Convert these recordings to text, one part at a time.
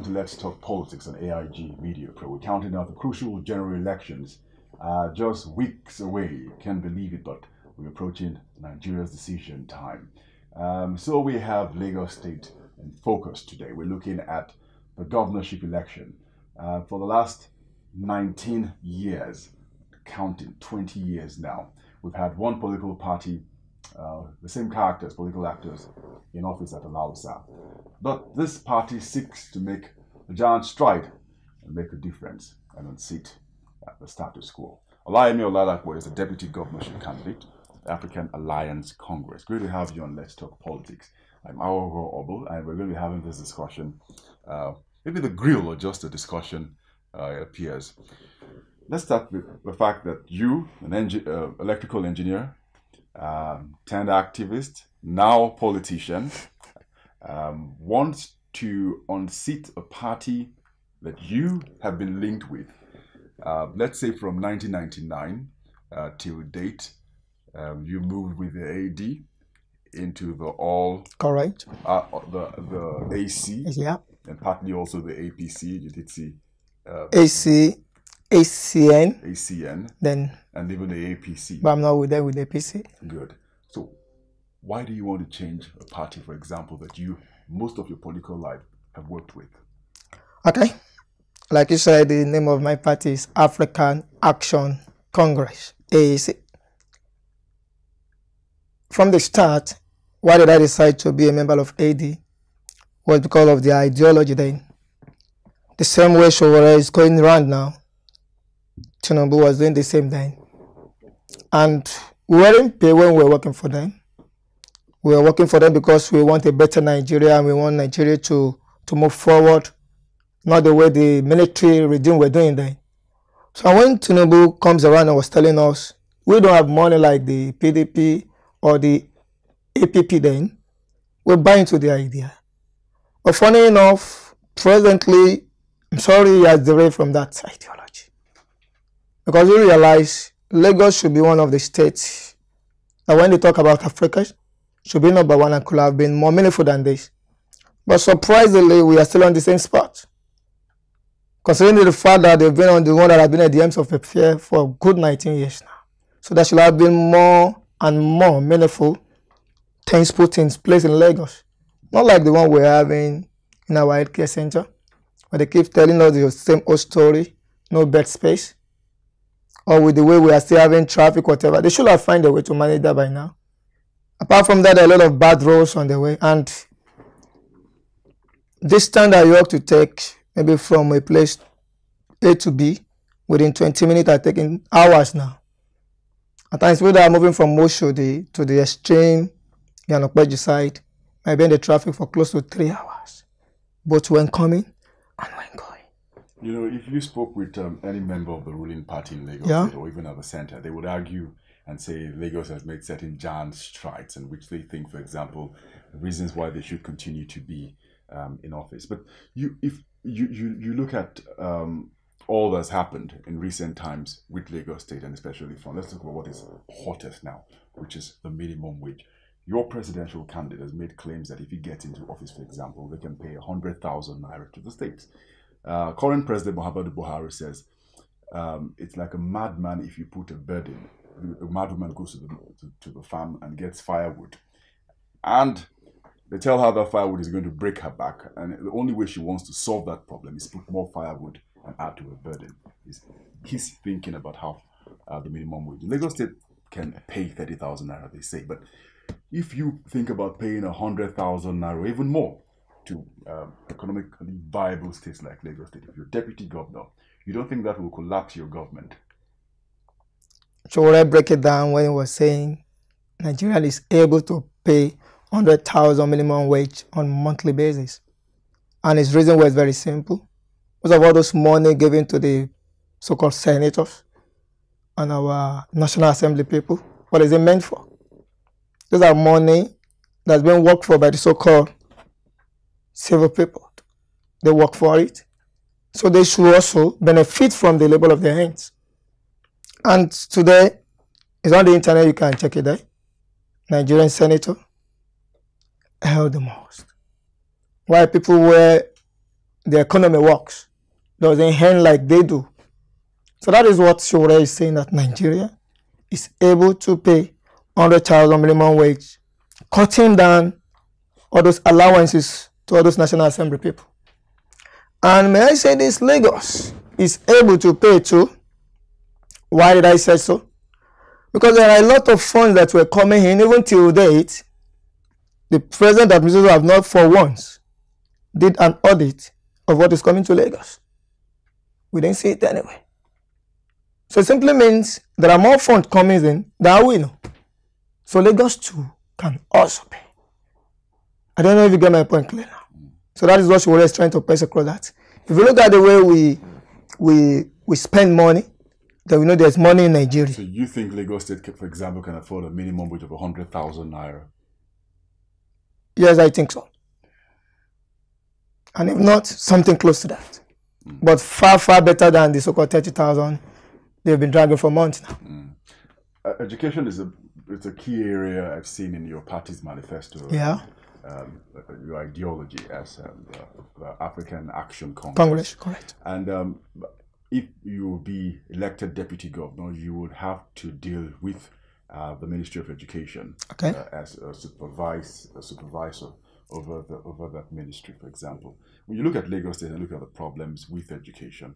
welcome to Let's Talk Politics on AIG Media Pro. We're counting out the crucial general elections just weeks away. Can't believe it, but we're approaching Nigeria's decision time. So we have Lagos State in focus today. We're looking at the governorship election. For the last 19 years, counting 20 years now, we've had one political party, the same characters, political actors, in office at Alausa. But this party seeks to make a giant stride and make a difference and unseat the status quo. Olayemi Oladapo is a deputy governorship candidate, African Alliance Congress. Great to have you on Let's Talk Politics. I'm Awogo Obel, and we're going to be having this discussion. Maybe the grill or just a discussion, it appears. Let's start with the fact that you, an electrical engineer, turned activist, now politician, wants to unseat a party that you have been linked with, let's say from 1999 till date. You moved with the AD into the all correct, the AC, yeah, and partly also the APC. You did see ACN, then and even the APC. But I'm not with them with the APC. Good. So, why do you want to change a party, for example, that you most of your political life have worked with? Okay, like you said, the name of my party is African Action Congress, AAC. From the start, why did I decide to be a member of AD? Was because of the ideology then. The same way Showore is going around now, Tinubu was doing the same then. And we weren't paid when we were working for them. We were working for them because we want a better Nigeria and we want Nigeria to move forward, not the way the military regime were doing then. So when Tinubu comes around and was telling us, we don't have money like the PDP or the APP then, we buy into the idea. But funny enough, presently, I'm sorry he has derived from that ideology. Because we realize Lagos should be one of the states that when they talk about Africa, should be number one and could have been more meaningful than this. But surprisingly, we are still on the same spot. Considering the fact that they've been on the one that has been at the ends of the fair for a good 19 years now. So that should have been more and more meaningful things put in place in Lagos. Not like the one we're having in our healthcare center, where they keep telling us the same old story, no bed space, or with the way we are still having traffic, whatever. They should have found a way to manage that by now. Apart from that, there are a lot of bad roads on the way, and this time that you have to take maybe from a place A to B within 20 minutes are taking hours now. At times, we are moving from Moshodi to the extreme Yanokweji side, might be in the traffic for close to 3 hours, both when coming and when going. You know, if you spoke with any member of the ruling party in Lagos, yeah, or even at the center, they would argue and say Lagos has made certain giant strides, in which they think, for example, reasons why they should continue to be in office. But if you look at all that's happened in recent times with Lagos State, and especially from, let's talk about what is hottest now, which is the minimum wage. Your presidential candidate has made claims that if he gets into office, for example, they can pay 100,000 naira to the states. Current President Muhammadu Buhari says it's like a madman if you put a burden. A madwoman goes to the farm and gets firewood, and they tell her that firewood is going to break her back, and the only way she wants to solve that problem is put more firewood and add to her burden. He's thinking about how the minimum wage in Lagos State can pay 30,000 naira, they say. But if you think about paying 100,000 naira, even more, to economically viable states like Lagos State, if you're deputy governor, you don't think that will collapse your government? So when I break it down, when he was saying Nigeria is able to pay 100,000 minimum wage on a monthly basis, and his reason was very simple. Most of all those money given to the so-called senators and our National Assembly people, what is it meant for? Those are money that's been worked for by the so-called civil people. They work for it, so they should also benefit from the labor of their hands. And today, it's on the internet, you can check it there. Nigerian senator held the most. Why people were the economy works, doesn't hand like they do. So that is what Shura is saying, that Nigeria is able to pay 100,000 minimum wage, cutting down all those allowances to all those National Assembly people. And may I say this, Lagos is able to pay too. Why did I say so? Because there are a lot of funds that were coming in, even till date. The present administration have not for once did an audit of what is coming to Lagos. We didn't see it anyway. So it simply means there are more funds coming in than we know. So Lagos too can also pay. I don't know if you get my point clear now. So that is what Shura is trying to press across that. If you look at the way we spend money, then we know there's money in Nigeria. So you think Lagos State, for example, can afford a minimum wage of 100,000 naira? Yes, I think so. And if not, something close to that. But far, far better than the so-called 30,000 they've been dragging for months now. Education is it's a key area I've seen in your party's manifesto. Yeah. Your ideology as the African Action Congress. Congress, correct. And if you will be elected deputy governor, you would have to deal with the Ministry of Education as a supervisor over that ministry, for example. When you look at Lagos State and look at the problems with education,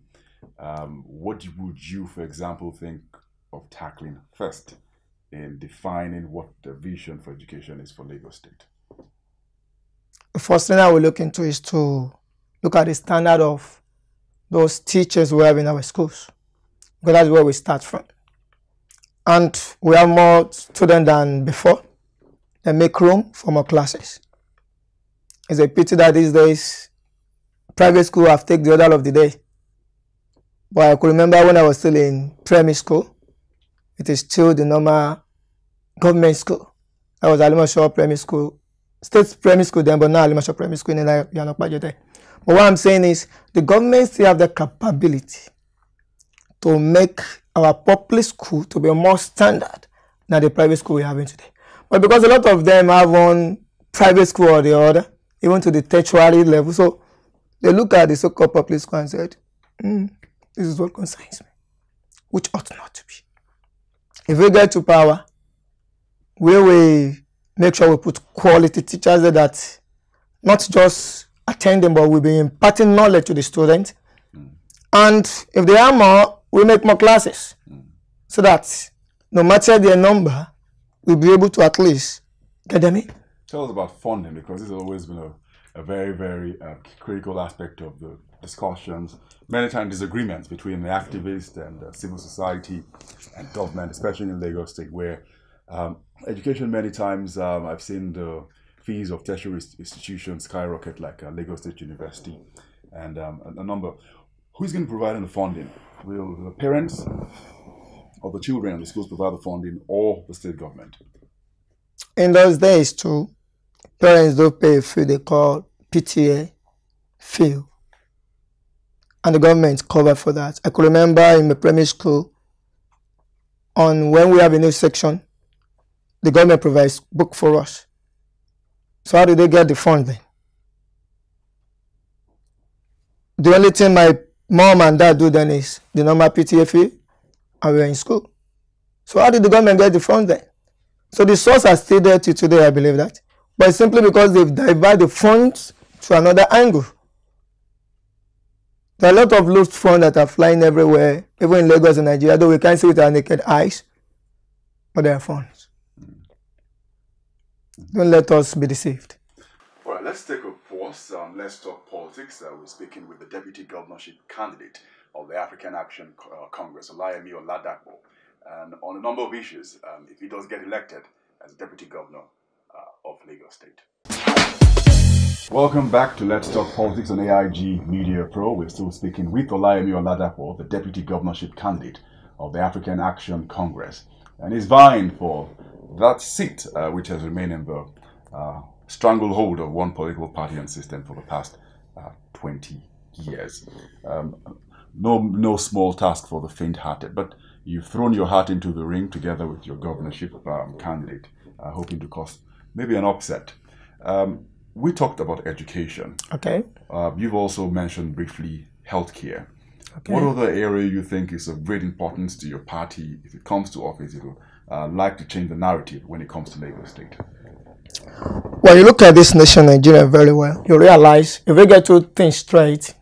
what would you, for example, think of tackling first in defining what the vision for education is for Lagos State? The first thing I will look into is to look at the standard of those teachers we have in our schools, because that's where we start from. And we have more students than before. They make room for more classes. It's a pity that these days private school have taken the order of the day. But I could remember when I was still in primary school, it is still the normal government school. I was Alimashaw Primary School, state primary school then, but now Alimashaw Primary School in Yanokpajete. But what I'm saying is the government still have the capability to make our public school to be more standard than the private school we're having today. But because a lot of them have one private school or the other, even to the tertiary level, so they look at the so-called public school and said, this is what concerns me, which ought not to be. If we get to power, we will make sure we put quality teachers there that not just attending, but will be imparting knowledge to the student. And if they are more, we make more classes so that no matter their number, we'll be able to at least get them in. Tell us about funding, because this has always been a very, very critical aspect of the discussions, many times disagreements between the activists and civil society and government, especially in Lagos State, where education many times I've seen the fees of tertiary institutions skyrocket, like Lagos State University and a number. Who's going to provide the funding? Will the parents of the children in the schools provide the funding, or the state government? In those days too, parents do pay a fee they call PTA fee, and the government cover for that. I could remember in my primary school, when we have a new section, the government provides book for us. So how do they get the funding? The only thing my mom and dad do then is the normal PTA fee, and we're in school. So how did the government get the funding? So the source are still there till today, I believe that. But it's simply because they've divided the funds to another angle. There are a lot of loose funds that are flying everywhere, even in Lagos and Nigeria, though we can't see with our naked eyes, but there are funds. Don't let us be deceived. All right, let's take a pause. Let's talk politics. We're speaking with the deputy governorship candidate of the African Action Congress, Olayemi Oladapo, and on a number of issues, if he does get elected as deputy governor of Lagos State. Welcome back to Let's Talk Politics on AIG Media Pro. We're still speaking with Olayemi Oladapo, the deputy governorship candidate of the African Action Congress, and he's vying for that seat, which has remained in the stranglehold of one political party and system for the past 20 years. No small task for the faint-hearted, but you've thrown your heart into the ring together with your governorship candidate, hoping to cause maybe an upset. we talked about education. Okay. You've also mentioned briefly healthcare. Okay. What other area you think is of great importance to your party if it comes to office? It will like to change the narrative when it comes to Lagos State. When you look at this nation, Nigeria, very well, you realize if we get two things straight,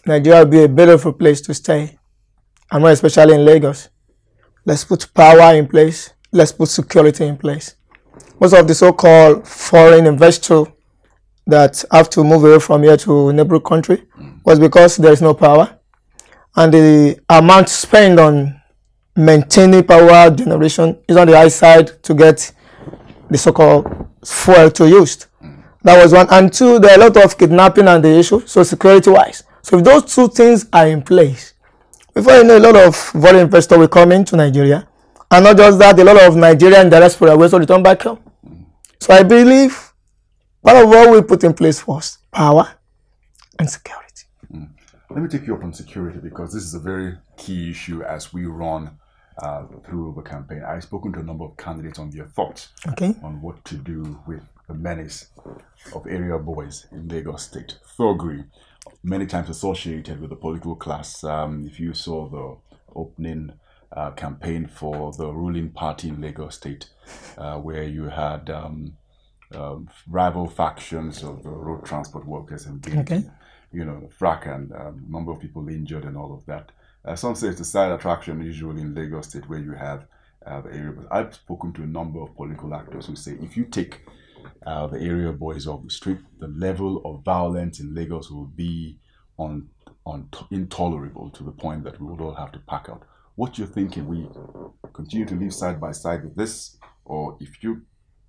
Nigeria will be a beautiful place to stay, and more especially in Lagos. Let's put power in place. Let's put security in place. Most of the so-called foreign investors that have to move away from here to a neighboring country was because there is no power, and the amount spent on maintaining power generation is on the high side to get the so-called fuel to use. That was one. And two, there are a lot of kidnapping and the issue, so security-wise. So if those two things are in place, before you know, a lot of foreign investors will come into Nigeria. And not just that, a lot of Nigerian diaspora will also return back home. So I believe part of what we put in place was power and security. Let me take you up on security, because this is a very key issue as we run through the campaign. I've spoken to a number of candidates on their thoughts on what to do with the menace of area boys in Lagos State. Thuggery, many times associated with the political class. If you saw the opening campaign for the ruling party in Lagos State, where you had rival factions of the road transport workers engaged, frack and a number of people injured and all of that. Some say it's a side attraction usually in Lagos State where you have the area boys. I've spoken to a number of political actors who say if you take the area boys off the street, the level of violence in Lagos will be intolerable to the point that we would all have to pack out. What you're thinking, we continue to live side by side with this, or if your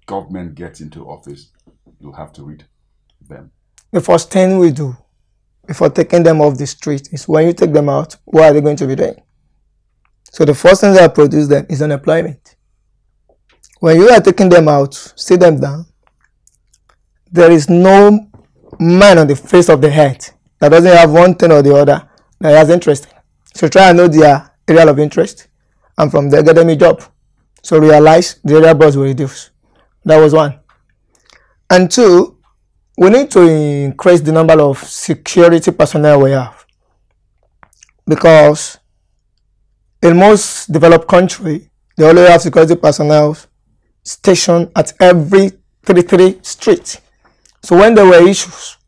government gets into office, you'll have to read them? The first thing we do before taking them off the street is when you take them out, what are they going to be doing? So the first thing that produces them is unemployment. When you are taking them out, sit them down, there is no man on the face of the earth that doesn't have one thing or the other that has interest in. So try and know their area of interest, and from there get them a job. So realize the area boys will reduce. That was one. And two, we need to increase the number of security personnel we have, because in most developed countries, they only have security personnel stationed at every 33 streets. So when there were issues,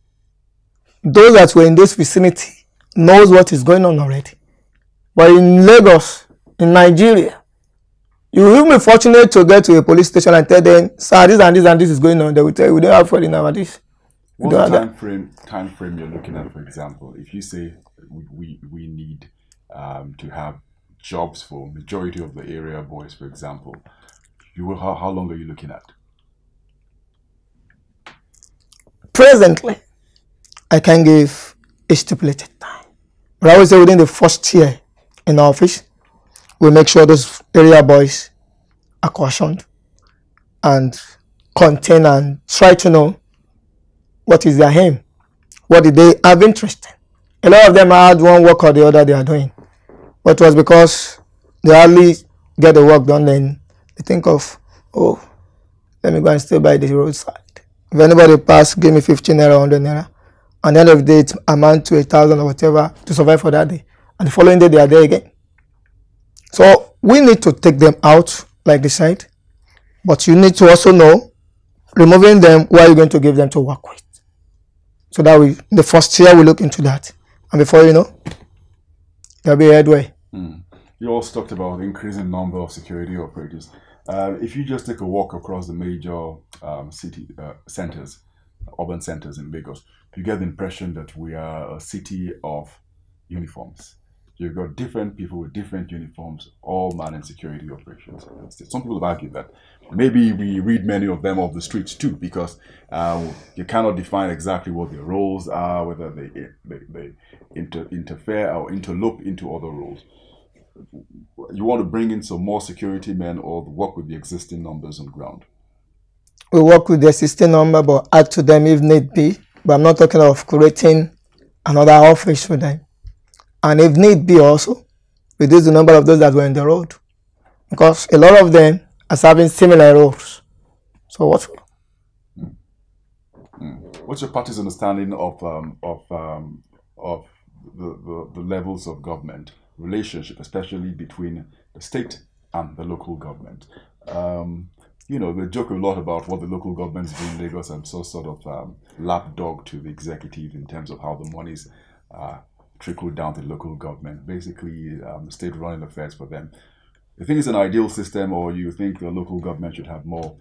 those that were in this vicinity knows what is going on already. But in Lagos, in Nigeria, you will be fortunate to get to a police station and tell them, sir, this and this and this is going on. They will tell you, we don't have funding nowadays. What's the time frame you're looking at, for example? If you say we need to have jobs for majority of the area boys, for example, how long are you looking at? Presently, I can give a stipulated time. But I would say within the first year in office, we make sure those area boys are cautioned and contain and try to know what is their aim, what did they have interest in. A lot of them had one work or the other they are doing, but it was because they hardly get the work done, then they think of, oh, let me go and stay by the roadside. If anybody pass, give me 15 naira, 100 naira. And at the end of the day, it amounts to 1,000 or whatever to survive for that day. And the following day, they are there again. So we need to take them out, like they said. But you need to also know, removing them, what are you going to give them to work with? So that we, the first year, we look into that. And before you know, there'll be a headway. You also talked about increasing number of security operators. If you just take a walk across the major city centers, urban centers in Lagos, you get the impression that we are a city of uniforms. You've got different people with different uniforms, all manning security operations. Some people have argued that maybe we read many of them off the streets too, because you cannot define exactly what their roles are, whether they interfere or interlope into other roles. You want to bring in some more security men or work with the existing numbers on ground? We work with the existing number, but add to them if need be. But I'm not talking of creating another office for them. And if need be also, reduce the number of those that were in the road. Because a lot of them are serving similar roles. So what? What's your party's understanding of the levels of government relationship, especially between the state and the local government? You know, they joke a lot about what the local governments do in Lagos and so sort of lapdog to the executive in terms of how the monies trickle down to local government. Basically, the state running affairs for them. You think it's an ideal system, or you think the local government should have more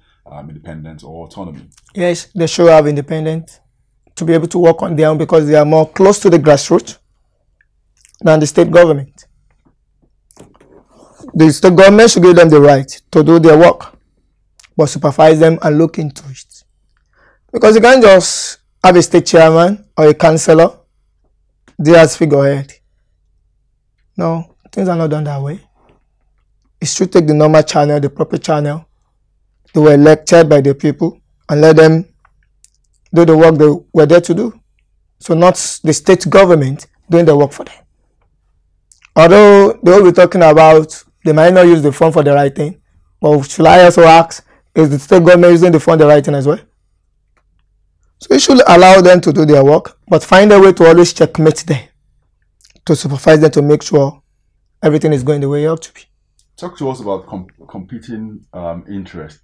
independence or autonomy? Yes, they should have independence to be able to work on their own because they are more close to the grassroots than the state government. The state government should give them the right to do their work, but supervise them and look into it. Because you can't just have a state chairman or a councillor there as figurehead. No, things are not done that way. It should take the normal channel, the proper channel. They were elected by the people and let them do the work they were there to do. So not the state government doing the work for them. Although they will be talking about they might not use the fund for the right thing, but should I also ask, is the state government using the fund the right thing as well? So we should allow them to do their work, but find a way to always checkmate them, to supervise them to make sure everything is going the way it ought to be. Talk to us about competing interests.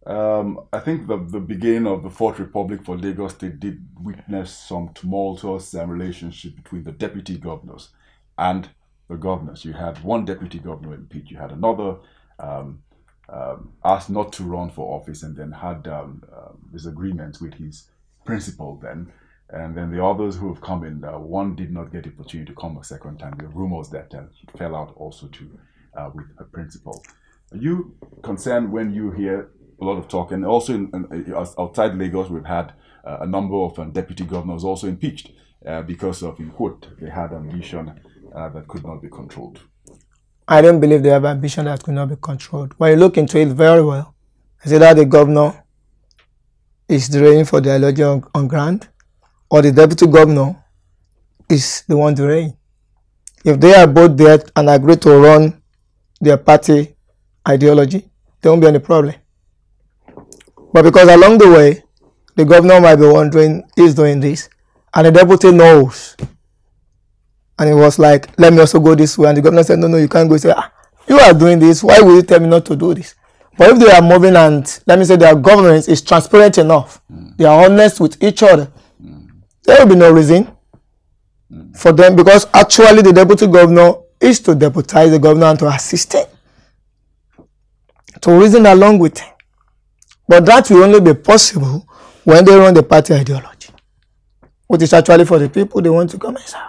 I think the beginning of the Fourth Republic for Lagos State did witness some tumultuous relationship between the deputy governors and the governors. You had one deputy governor impeached, you had another asked not to run for office and then had disagreements with his principal then. And then the others who have come in, one did not get the opportunity to come a second time. There are rumors that he fell out also too with a principal. Are you concerned when you hear a lot of talk? And also outside Lagos, we've had a number of deputy governors also impeached because of, in quote, they had ambition that could not be controlled. I don't believe they have ambition that could not be controlled. When you look into it very well, is either the governor is reigning for the ideology on ground, or the deputy governor is the one to reign. If they are both there and agree to run their party ideology, there won't be any problem. But because along the way, the governor might be wondering, he's doing this, and the deputy knows. And it was like, let me also go this way. And the governor said, no, you can't go. He said, you are doing this. Why will you tell me not to do this? But if they are moving and, let me say, their governance is transparent enough, they are honest with each other, there will be no reason for them, because actually the deputy governor is to deputize the governor and to assist him, to reason along with him. But that will only be possible when they run the party ideology, which is actually for the people they want to come and serve.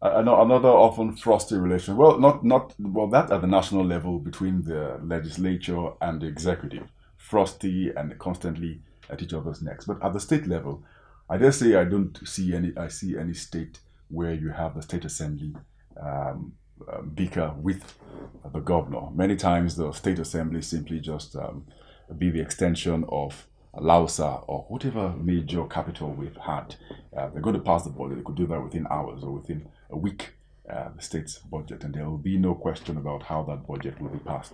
I know another often frosty relation. Well, well, that at the national level between the legislature and the executive, frosty and constantly at each other's necks. But at the state level, I dare say I don't see any state where you have the state assembly bicker with the governor. Many times the state assembly simply just be the extension of Lausa or whatever major capital we've had. They're going to pass the budget. They could do that within hours or within a week, the state's budget, and there will be no question about how that budget will be passed.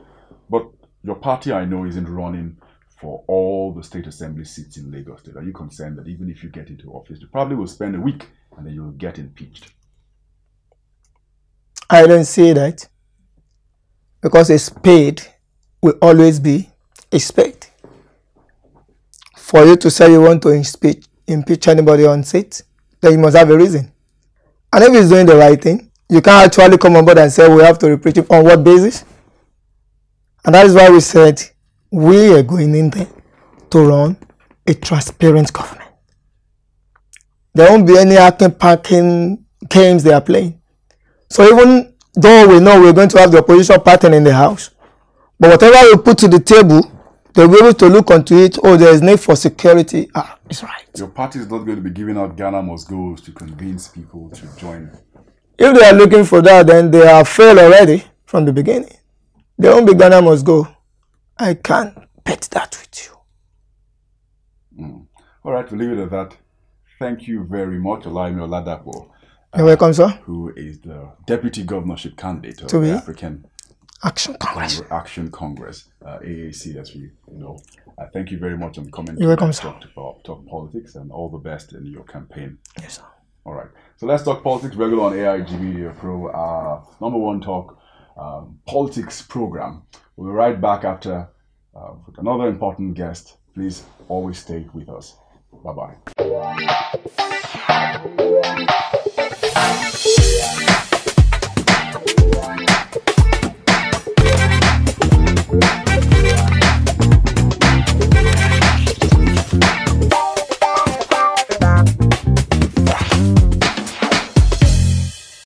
But your party, I know, isn't running for all the state assembly seats in Lagos State. Are you concerned that even if you get into office, you probably will spend a week and then you'll get impeached? I don't see that, because a spade will always be a spade. For you to say you want to impeach anybody on seat, then you must have a reason. And if he's doing the right thing, you can't actually come on board and say we have to impeach him on what basis? And that is why we said we are going in there to run a transparent government. There won't be any packing games they are playing. So even though we know we're going to have the opposition pattern in the house, but whatever we put to the table, they'll be able to look onto it. Oh, there is need for security. It's right. Your party is not going to be giving out Ghana must goes to convince people to join. If they are looking for that, then they have failed already from the beginning. There won't be Ghana must go. I can't bet that with you. All right, we'll leave it at that. Thank you very much, Olayemi Oladapo. You're welcome, sir. Who is the deputy governorship candidate of the African Action Congress. Action Congress, AAC, as we know. Thank you very much for coming You're to welcome, talk politics, and all the best in your campaign. Yes, sir. All right. So let's talk politics regular on AIG Media Pro, our #1 talk politics program. We'll be right back after with another important guest. Please always stay with us. Bye-bye.